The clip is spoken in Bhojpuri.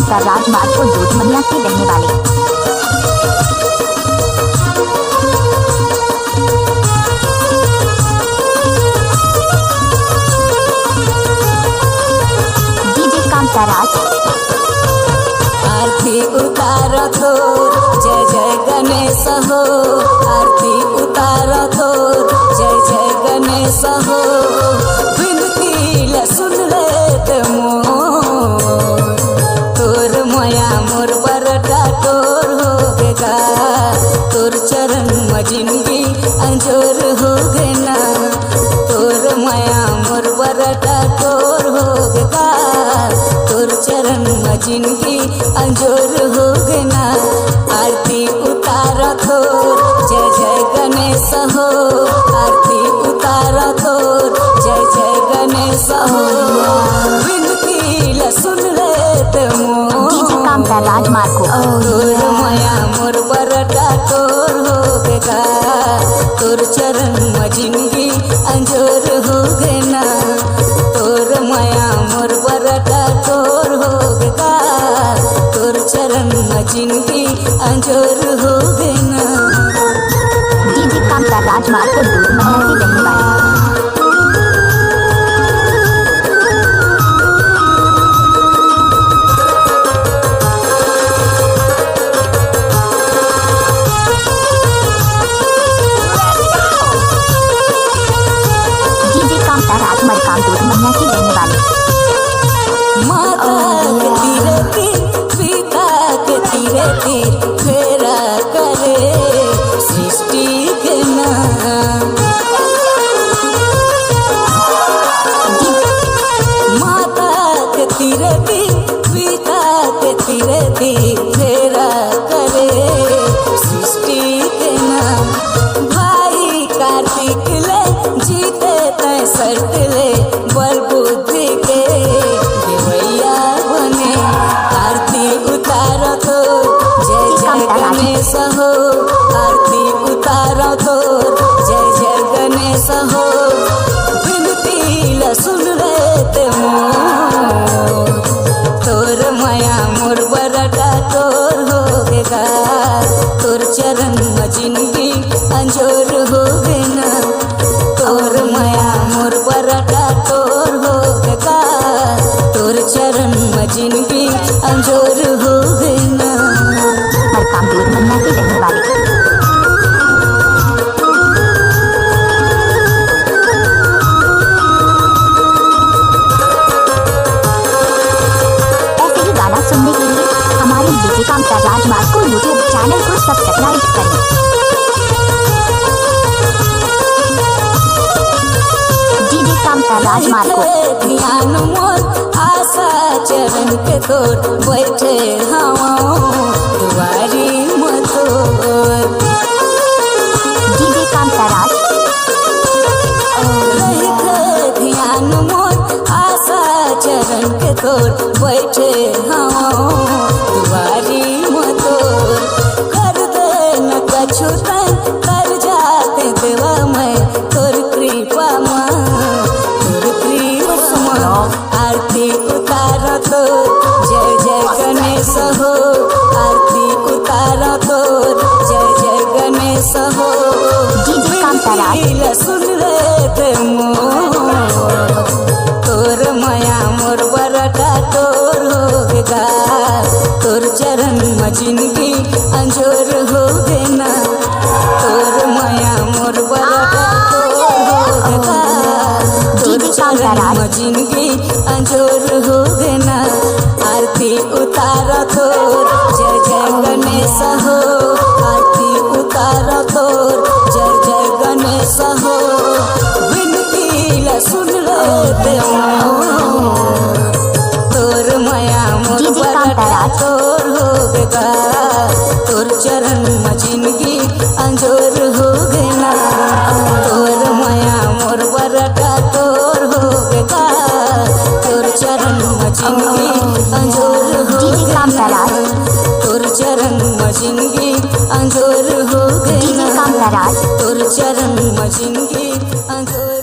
कामता राजमार्ग को दूधमनिया के रहने वाले। राज आरती उतार तो जय जय गणेश हो, आरती उतार तो जय जय गणेश हो। विनती ल सुन ले मोर, तोर माया मोर बरटा तोर हो गेगा, तोर चरण में जिंदगी अंजोर हो गेना। तोर माया मोर बरटा तोर हो गेगा, तोर चरण में जिंदगी अंजोर हो गेना। आरती उतार तोर जय जय गणेश हो, आरती उतार तोर जय जय गणेश हो। विनती ल सुन ले मोर, कामता राजमार्ग को तोर माया मोर बरटा तोर हो गेगा, तोर चरण में जिंदगी अंजोर हो गेना। तोर माया मोर बरटा तोर हो गेगा, तोर चरण में जिंदगी अंजोर हो गेना। कामता राजमार्ग को दूधमनिया के रहने वाले। राजमार्ग काम दूधमनिया के रहने वाले। माता के तीरे तीर, पिता के तीरे तीर, फेरा करे सृष्टि के नाम। माता के तीरे तीर, पिता के तीरे तीर, फेरा करे सृष्टि के नाम। भाई कार्तिक ले जीते तय सर्त ले, बल बुद्धि के देवैया बने। आरती उतार तो जय जय गणेश हो, आरती उतार तो जय जय गणेश हो। विनती ल सुन ले मोर, तोर माया मोर बरटा तोर हो गेगा, तोर चरण में जिंदगी अंजोर हो गेना। तोर माया मोर बरटा तोर हो गेगा, तोर चरण में जिंदगी अंजोर हो गेना। काम दूधमनिया के रहने वाले। ऐसे ही गाना सुनने के लिए हमारे डीजे कामता राजमार्ग को यूट्यूब चैनल को सब्सक्राइब करें। डीजे कामता राजमार्ग को ध्यान मोर आशा चरण के तोर बैठे हवा दुआरी मतोर। डीजे कामता राज ध्यान मोर आशा चरण के तोर बैठे हवा दुआरी मतोर। कर दे न कछु तन कर जाते देवा मैं, तोर कृपा माँ, तोर कृपा माँ। आरती उतार तो जय जय गणेश हो, आरती उतार तो जय जय गणेश हो। विनती सुन ले मोर, तोर माया मोर बरटा तोर हो गेगा, तोर चरण में जिंदगी अंजोर हो गेना। तोर माया मोर बरटा तोर हो गेगा, तोर चरण में जिंदगी अंजोर हो गेना। आरती उतार तोर जय जय गणेश हो, आरती उतार तोर जय जय गणेश हो। विनती ल सुन ले मोर, तोर माया मोर बरटा तोर हो गेगा, तोर चरण में जिंदगी अंजोर हो गेना। तोर माया मोर बरटा तोर हो गेगा, तोर चरण में जिंदगी अंजोर हो गेना। तोर चरण में जिंदगी अंजोर हो गेना, तोर चरण में जिंदगी अंजोर।